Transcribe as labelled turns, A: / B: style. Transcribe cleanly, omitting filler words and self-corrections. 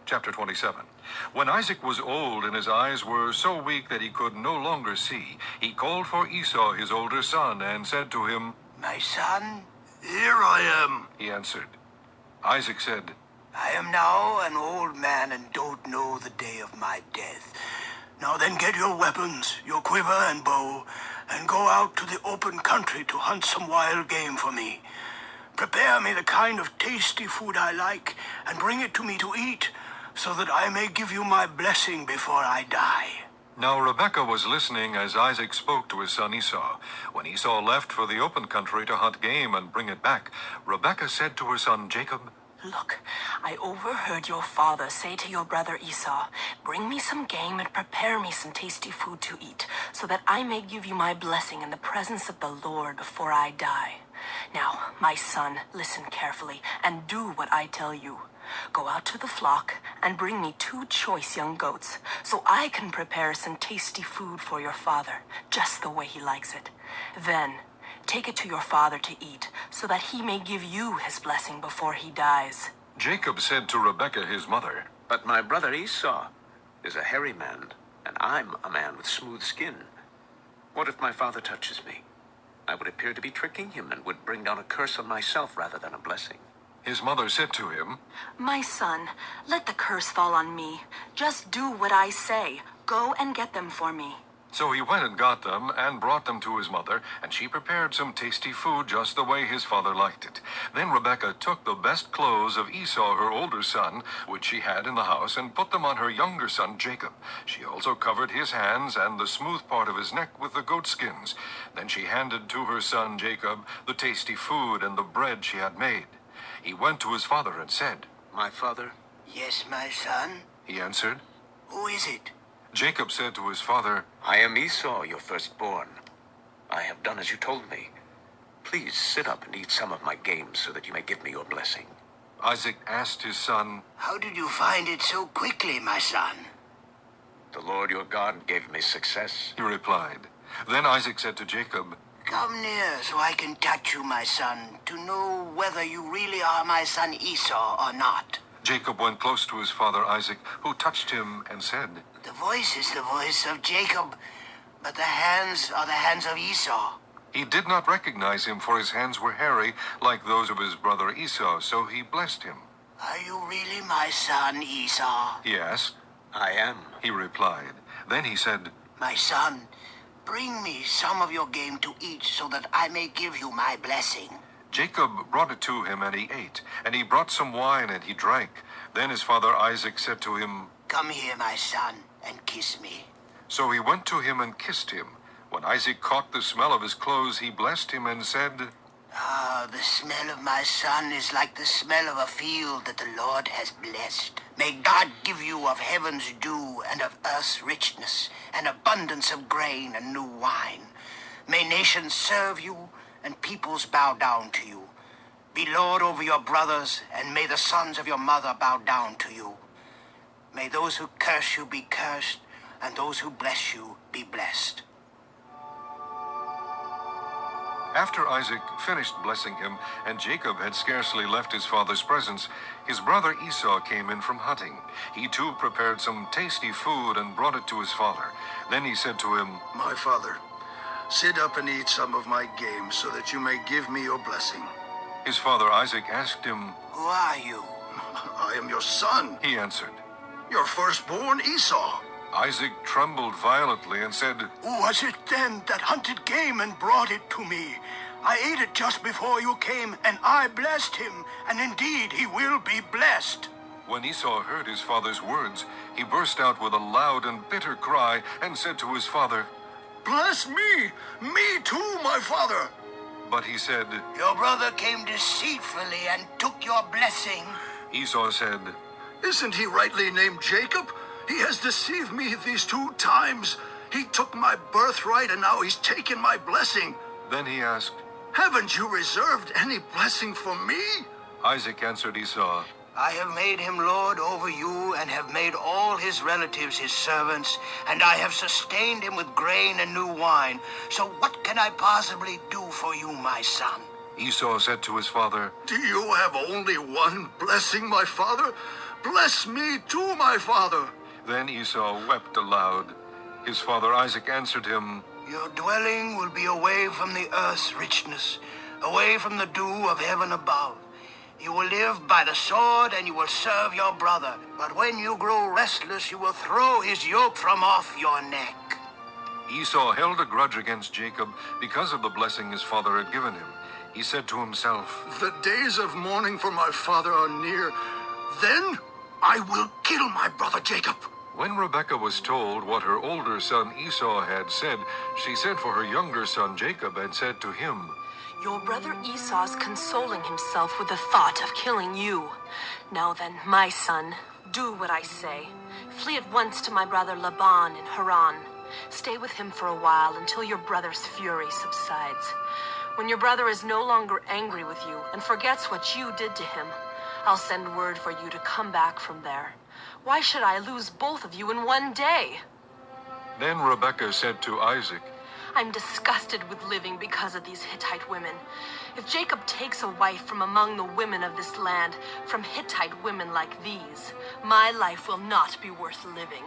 A: Chapter 27. When Isaac was old and his eyes were so weak that he could no longer see, he called for Esau, his older son, and said to him,
B: My son,
C: Here I am.
A: he answered. Isaac said,
B: I am now an old man and don't know the day of my death. Now then get your weapons, your quiver and bow, and go out to the open country to hunt some wild game for me. Prepare me the kind of tasty food I like, and bring it to me to eat, so that I may give you my blessing before I die.
A: Now Rebekah was listening as Isaac spoke to his son Esau. When Esau left for the open country to hunt game and bring it back, Rebekah said to her son Jacob,
D: Look, I overheard your father say to your brother Esau, Bring me some game and prepare me some tasty food to eat, so that I may give you my blessing in the presence of the Lord before I die. Now, my son, listen carefully and do what I tell you. Go out to the flock and bring me 2 choice young goats, so I can prepare some tasty food for your father, just the way he likes it. Then, take it to your father to eat, so that he may give you his blessing before he dies.
A: Jacob said to Rebekah his mother,
E: But my brother Esau is a hairy man, and I'm a man with smooth skin. What if my father touches me? I would appear to be tricking him and would bring down a curse on myself rather than a blessing.
A: His mother said to him,
D: My son, let the curse fall on me. Just do what I say. Go and get them for me.
A: So he went and got them and brought them to his mother, and she prepared some tasty food just the way his father liked it. Then Rebekah took the best clothes of Esau, her older son, which she had in the house, and put them on her younger son Jacob. She also covered his hands and the smooth part of his neck with the goat skins. Then she handed to her son Jacob the tasty food and the bread she had made. He went to his father and said,
E: My father?
B: Yes, my son.
A: He answered.
B: Who is it?
A: Jacob said to his father,
E: I am Esau, your firstborn. I have done as you told me. Please sit up and eat some of my game so that you may give me your blessing.
A: Isaac asked his son,
B: How did you find it so quickly, my son?
E: The Lord your God gave me success.
A: he replied. Then Isaac said to Jacob,
B: Come near so I can touch you, my son, to know whether you really are my son Esau or not.
A: Jacob went close to his father Isaac, who touched him and said,
B: The voice is the voice of Jacob, but the hands are the hands of Esau.
A: He did not recognize him, for his hands were hairy like those of his brother Esau, so he blessed him.
B: Are you really my son, Esau?
A: He asked.
E: I am.
A: He replied. Then he said,
B: My son, bring me some of your game to eat so that I may give you my blessing.
A: Jacob brought it to him, and he ate, and he brought some wine, and he drank. Then his father Isaac said to him,
B: Come here, my son, and kiss me.
A: So he went to him and kissed him. When Isaac caught the smell of his clothes, he blessed him and said,
B: Ah, the smell of my son is like the smell of a field that the Lord has blessed. May God give you of heaven's dew and of earth's richness, an abundance of grain and new wine. May nations serve you, and peoples bow down to you. Be Lord over your brothers, and may the sons of your mother bow down to you. May those who curse you be cursed, and those who bless you be blessed.
A: After Isaac finished blessing him, and Jacob had scarcely left his father's presence, his brother Esau came in from hunting. He too prepared some tasty food and brought it to his father. Then he said to him,
C: My father, sit up and eat some of my game so that you may give me your blessing.
A: His father Isaac asked him,
B: Who are you?
C: I am your son,
A: he answered.
C: your firstborn Esau.
A: Isaac trembled violently and said,
B: Who was it then that hunted game and brought it to me? I ate it just before you came, and I blessed him, and indeed he will be blessed.
A: When Esau heard his father's words, he burst out with a loud and bitter cry and said to his father,
C: Bless me! Me too, my father!
A: But he said,
B: Your brother came deceitfully and took your blessing.
A: Esau said,
C: Isn't he rightly named Jacob? He has deceived me these 2 times. He took my birthright and now he's taken my blessing.
A: Then he asked,
C: Haven't you reserved any blessing for me?
A: Isaac answered Esau,
B: I have made him lord over you, and have made all his relatives his servants, and I have sustained him with grain and new wine. So what can I possibly do for you, my son?
A: Esau said to his father,
C: Do you have only one blessing, my father? Bless me too, my father.
A: Then Esau wept aloud. His father Isaac answered him,
B: Your dwelling will be away from the earth's richness, away from the dew of heaven above. You will live by the sword, and you will serve your brother. But when you grow restless, you will throw his yoke from off your neck.
A: Esau held a grudge against Jacob because of the blessing his father had given him. He said to himself,
C: The days of mourning for my father are near. Then I will kill my brother Jacob.
A: When Rebekah was told what her older son Esau had said, she sent for her younger son Jacob and said to him,
D: Your brother Esau is consoling himself with the thought of killing you. Now then, my son, do what I say. Flee at once to my brother Laban in Haran. Stay with him for a while until your brother's fury subsides. When your brother is no longer angry with you and forgets what you did to him, I'll send word for you to come back from there. Why should I lose both of you in one day?
A: Then Rebekah said to Isaac,
D: I'm disgusted with living because of these Hittite women. If Jacob takes a wife from among the women of this land, from Hittite women like these, my life will not be worth living.